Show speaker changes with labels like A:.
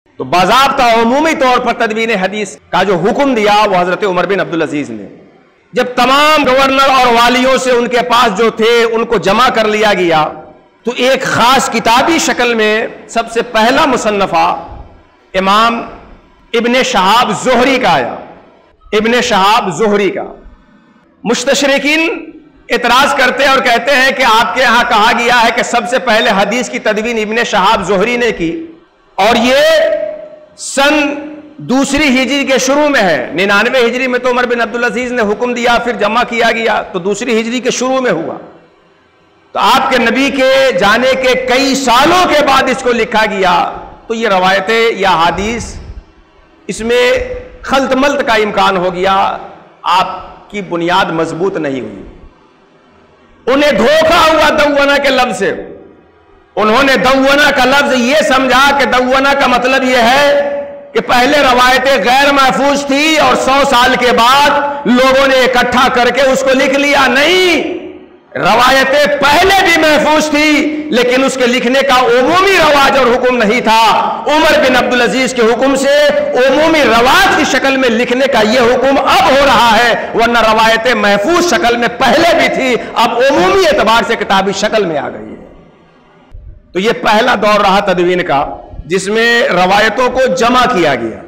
A: तो बाज़ाब्ता उमूमी तौर पर तदवीन हदीस का जो हुक्म दिया वो हजरत उमर बिन अब्दुल अजीज ने, जब तमाम गवर्नर और वालियों से उनके पास जो थे उनको जमा कर लिया गया, तो एक खास किताबी शक्ल में सबसे पहला मुसन्नफा इमाम इब्ने शहाब ज़ुहरी का आया। इब्ने शहाब ज़ुहरी का मुस्तशरिकीन इतराज करते हैं और कहते हैं कि आपके यहां कहा गया है कि सबसे पहले हदीस की तदवीन इब्ने शहाब ज़ुहरी ने की, और ये सन 2री हिजरी के शुरू में है। 99 हिजरी में तो उमर बिन अब्दुल अजीज ने हुक्म दिया, फिर जमा किया गया, तो 2री हिजरी के शुरू में हुआ। तो आपके नबी के जाने के कई सालों के बाद इसको लिखा गया। तो ये रवायतें या हदीस, इसमें खल्त-मल्त का इम्कान हो गया, आपकी बुनियाद मजबूत नहीं हुई। उन्हें धोखा हुआ दौवना के लफ्ज से। उन्होंने दौवना का लफ्ज यह समझा कि दौवना का मतलब यह है कि पहले रवायतें गैर महफूज थी और 100 साल के बाद लोगों ने इकट्ठा करके उसको लिख लिया। नहीं, रवायतें पहले भी महफूज थी, लेकिन उसके लिखने का उमूमी रवाज और हुक्म नहीं था। उमर बिन अब्दुल अजीज के हुक्म से उमूमी रवाज की शक्ल में लिखने का यह हुक्म अब हो रहा है, वरना रवायतें महफूज शक्ल में पहले भी थी, अब उमूमी एतबार से किताबी शक्ल में आ गई है। तो यह पहला दौर रहा तदवीन का, जिसमें रवायतों को जमा किया गया।